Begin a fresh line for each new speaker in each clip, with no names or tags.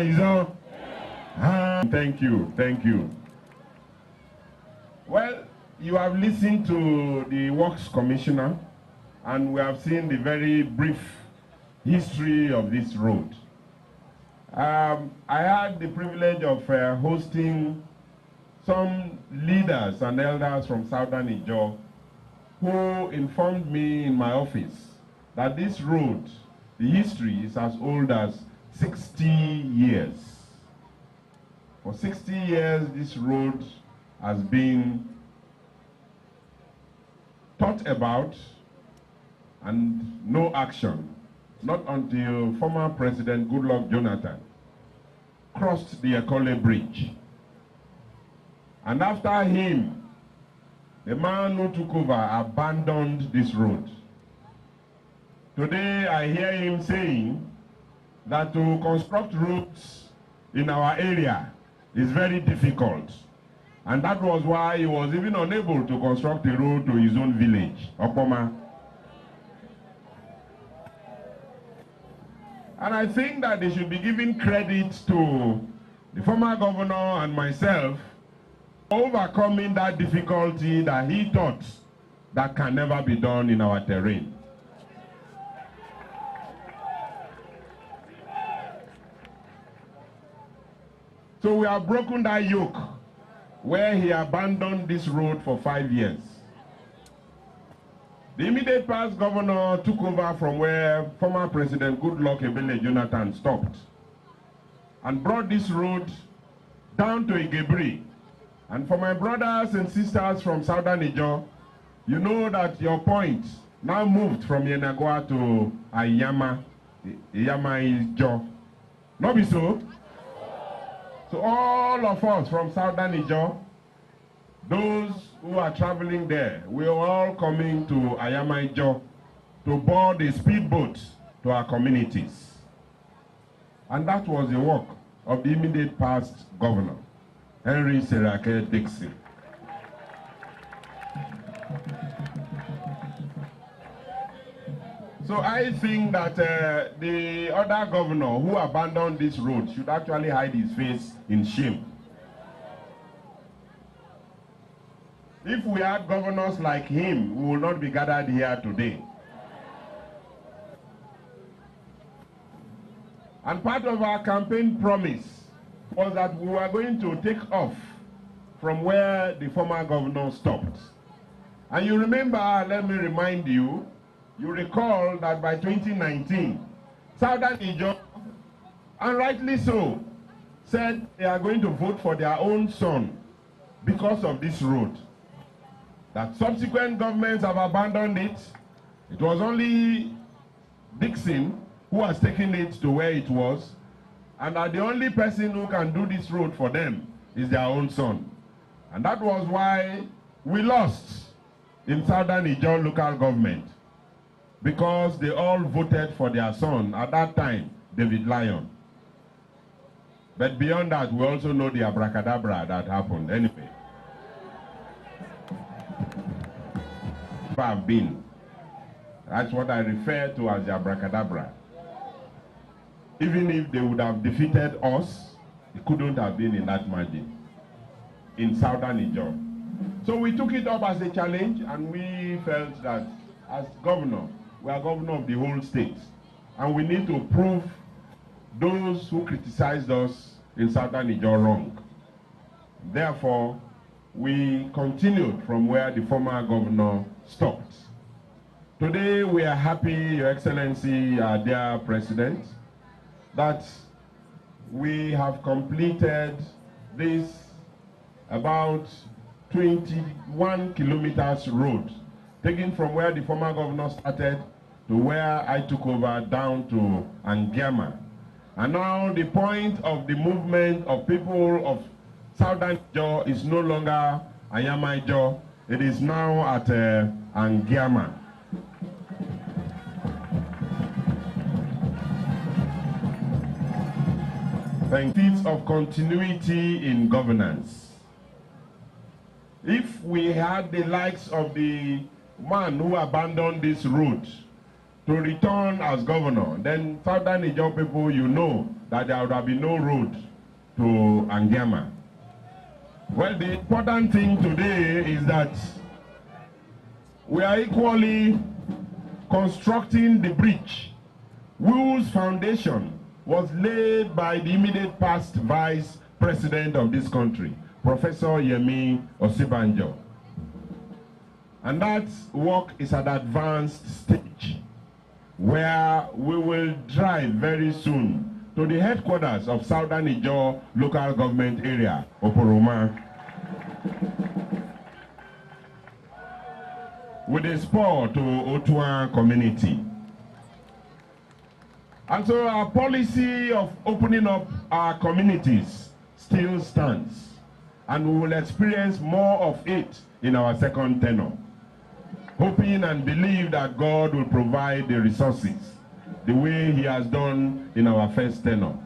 is on. Thank you, thank you. Well, you have listened to the Works Commissioner, and we have seen the very brief history of this road. I had the privilege of hosting some leaders and elders from Southern Ijaw who informed me in my office that this road, the history is as old as 60 years. For 60 years, this road has been thought about and no action, not until former President Goodluck Jonathan crossed the Ekole Bridge. And after him, the man who took over abandoned this road. Today, I hear him saying that to construct roads in our area is very difficult. And that was why he was even unable to construct a road to his own village, Okpoma. And I think that they should be giving credit to the former governor and myself for overcoming that difficulty that he thought that can never be done in our terrain. So we have broken that yoke where he abandoned this road for 5 years. The immediate past governor took over from where former President Goodluck Jonathan stopped and brought this road down to Igebri. And for my brothers and sisters from Southern Ijaw, you know that your point now moved from Yenagoa to Iyama Ijaw. Not be so? So all of us from Southern Ijaw, those who are traveling there, we are all coming to Iyama Ijaw to board a speedboat to our communities. And that was the work of the immediate past governor, Henry Serake Dixon. So I think that the other governor who abandoned this road should actually hide his face in shame. If we had governors like him, we will not be gathered here today. And part of our campaign promise was that we were going to take off from where the former governor stopped. And you remember, let me remind you, you recall that by 2019, Southern Ijaw, and rightly so, said they are going to vote for their own son because of this road. That subsequent governments have abandoned it. It was only Dixon who has taken it to where it was, and that the only person who can do this road for them is their own son. And that was why we lost in Southern Ijaw local government, because they all voted for their son, at that time, David Lyon. But beyond that, we also know the abracadabra that happened anyway. Have been. That's what I refer to as the abracadabra. Even if they would have defeated us, it couldn't have been in that margin in Southern Ijaw. So we took it up as a challenge, and we felt that as governor, we are governor of the whole state, and we need to prove those who criticized us in Southern Ijaw wrong. Therefore, we continued from where the former governor stopped. Today, we are happy, Your Excellency, our dear President, that we have completed this about 21 kilometers road, taking from where the former governor started to where I took over down to Angiama. And now the point of the movement of people of Southern Ijaw is no longer Iyama Ijaw. It is now at Angiama. Benefits of continuity in governance. If we had the likes of the man who abandoned this route to return as governor, then Southern Ijaw people, you know that there would have been no road to Angiama. Well, the important thing today is that we are equally constructing the bridge whose foundation was laid by the immediate past vice president of this country, Professor Yemi Osibanjo. And that work is at advanced stage, where we will drive very soon to the headquarters of Southern Ijaw local government area, Oporoma, with a spur to Otua community. And so our policy of opening up our communities still stands, and we will experience more of it in our second tenure, hoping and believe that God will provide the resources the way he has done in our first tenure.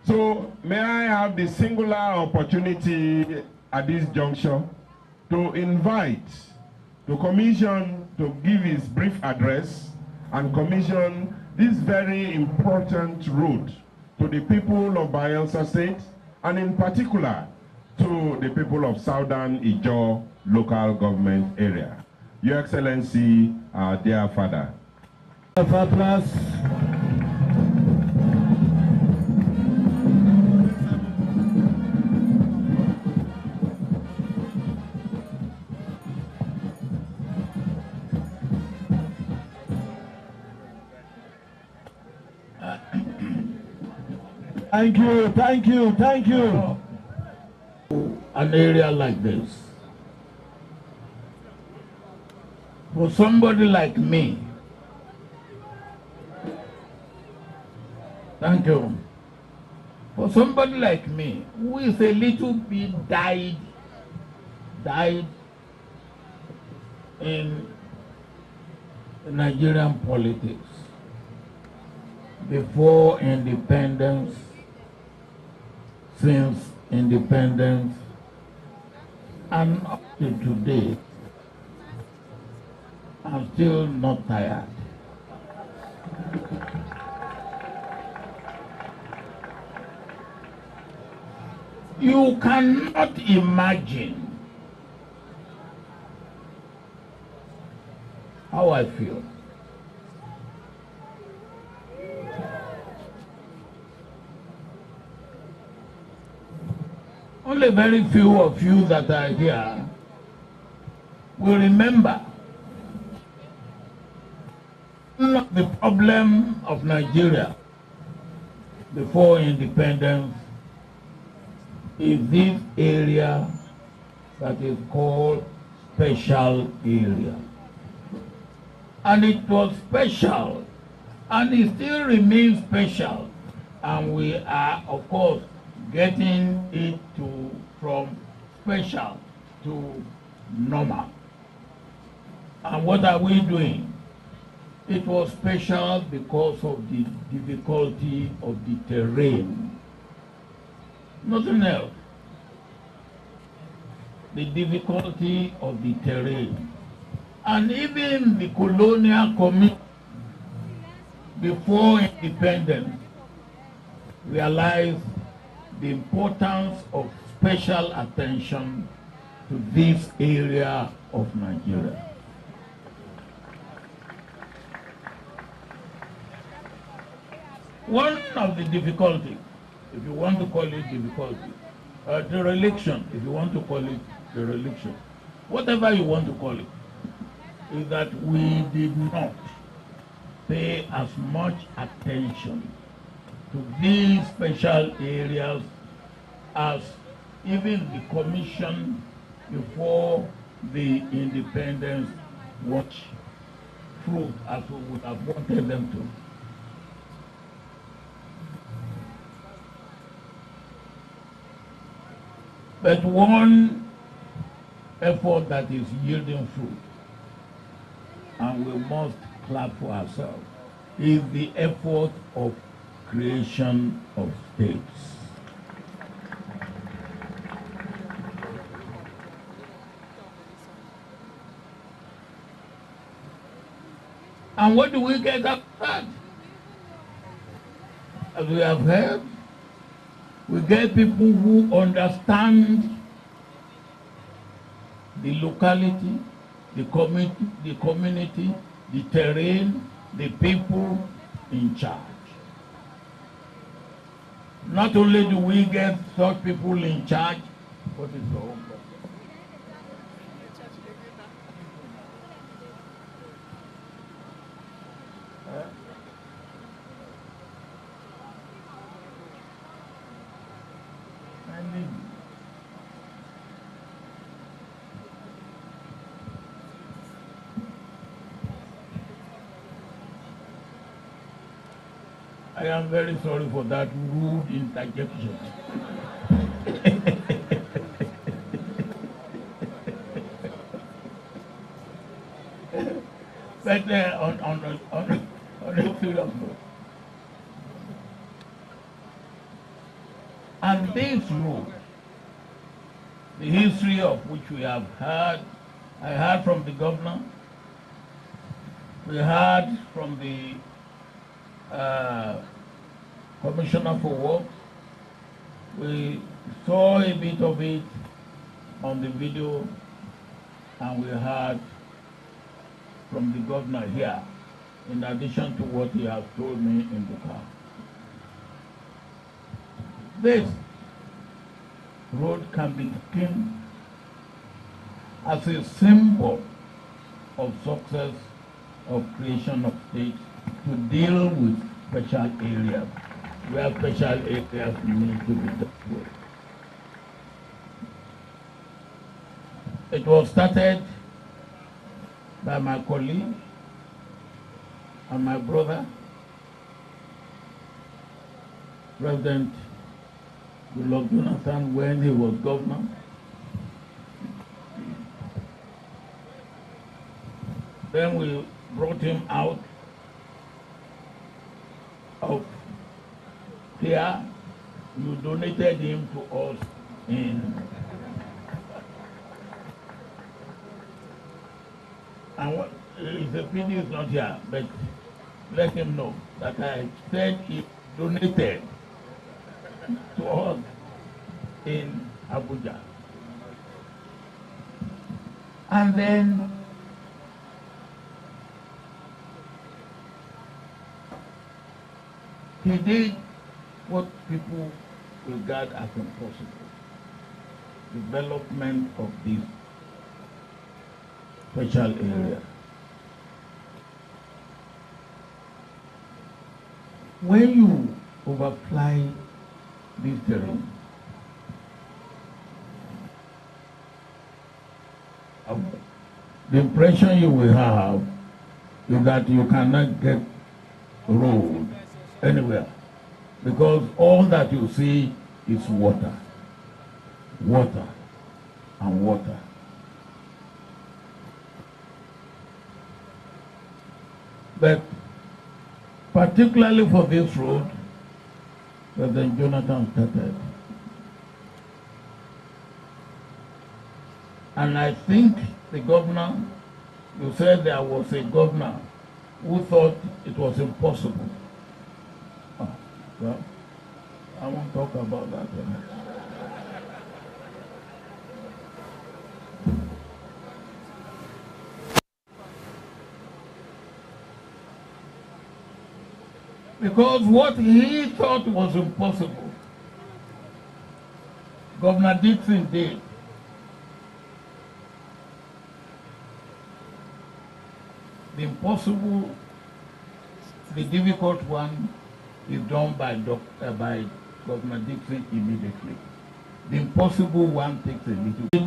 So may I have the singular opportunity at this juncture to invite, to commission, to give his brief address and commission this very important road to the people of Bayelsa State, and in particular to the people of Southern Ijaw local government area. Your Excellency, our dear father.
Thank you, thank you, thank you. An area like this, for somebody like me, thank you. For somebody like me, who is a little bit died in Nigerian politics before independence, since independence, and up to today, I'm still not tired. You cannot imagine how I feel. Only very few of you that are here will remember the problem of Nigeria before independence is this area that is called special area. And it was special, and it still remains special, and we are, of course, getting it from special to normal. And what are we doing? It was special because of the difficulty of the terrain. Nothing else. The difficulty of the terrain. And even the colonial community before independence realized the importance of special attention to this area of Nigeria. One of the difficulties, if you want to call it difficulty, dereliction, if you want to call it dereliction, whatever you want to call it, is that we did not pay as much attention to these special areas as even the commission before the independence watch fruit as we would have wanted them to. But one effort that is yielding fruit, and we must clap for ourselves, is the effort of creation of states. And what do we get after that? as we have heard, we get people who understand the locality, the community, the terrain, the people in charge. Not only do we get such people in charge, what is the whole problem? I am very sorry for that rude interjection. But on a serious note, and this road, the history of which we have heard, I heard from the governor, we heard from the Commissioner for Works. We saw a bit of it on the video, and we heard from the governor here, in addition to what he has told me in the car. This road can be taken as a symbol of success of creation of states to deal with special areas, where special areas need to be dealt with. It was started by my colleague and my brother, President Goodluck Jonathan, when he was governor. Then we brought him out of here. You donated him to us in, and what, his opinion is not here, but let him know that I said he donated to us in Abuja. And then he did what people regard as impossible: development of this special area. When you overfly this terrain, the impression you will have is that you cannot get road anywhere, because all that you see is water, water, and water. But particularly for this road, President Jonathan started. And I think the governor, you said there was a governor who thought it was impossible. Oh, well, I won't talk about that. Because what he thought was impossible, Governor Dixon did. The impossible, the difficult one is done by Governor Dixon immediately. The impossible one takes a little bit.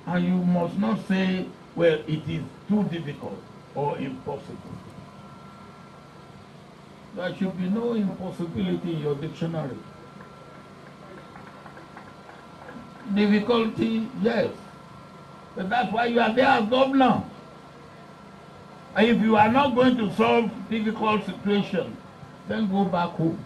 And you must not say, well, it is too difficult or impossible. There should be no impossibility in your dictionary. Difficulty, yes. But that's why you are there as governor. And if you are not going to solve difficult situations, then go back home.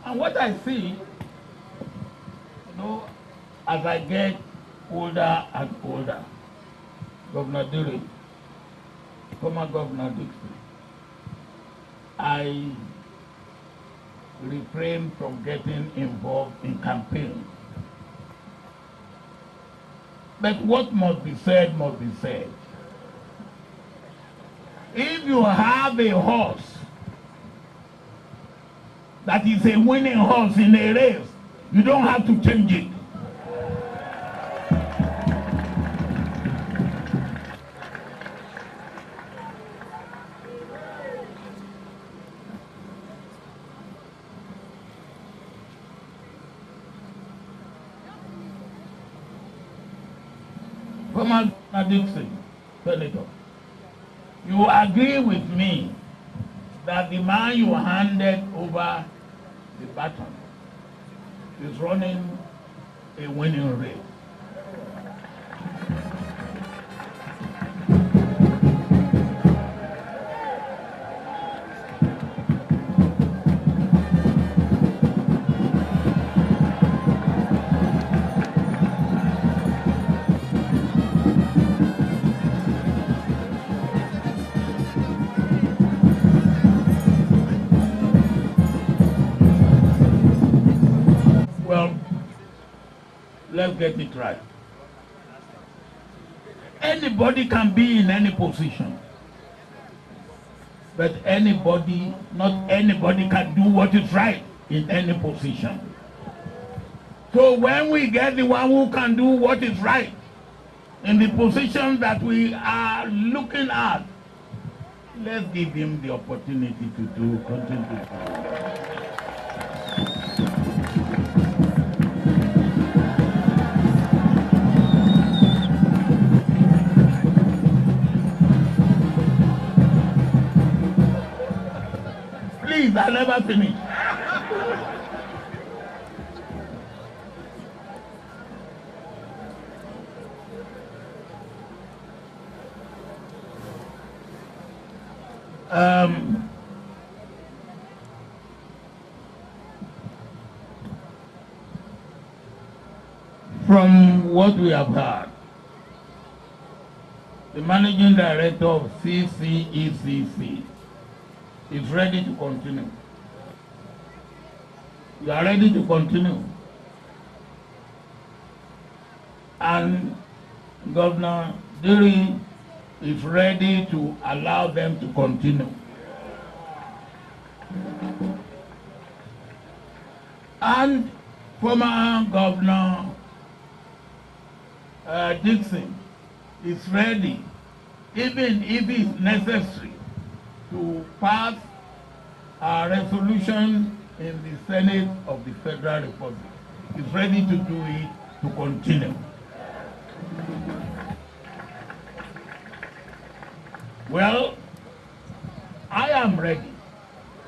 And what I see, as I get older and older. Governor Diri, former Governor Dixon, I refrain from getting involved in campaigns. But what must be said must be said. If you have a horse that is a winning horse in a race, you don't have to change it. Former Dixon, Senator, you agree with me that the man you handed over the baton is running a winning race. Well, let's get it right. Anybody can be in any position, but not anybody can do what is right in any position. So when we get the one who can do what is right in the position that we are looking at, let's give him the opportunity to continue to do. Please, I never finish. From what we have heard, the managing director of CCECC is ready to continue. You are ready to continue. And Governor Diri is ready to allow them to continue. And former Governor Dixon is ready, even if it's necessary, to pass a resolution in the Senate of the Federal Republic. Is ready to do it to continue. Well, I am ready.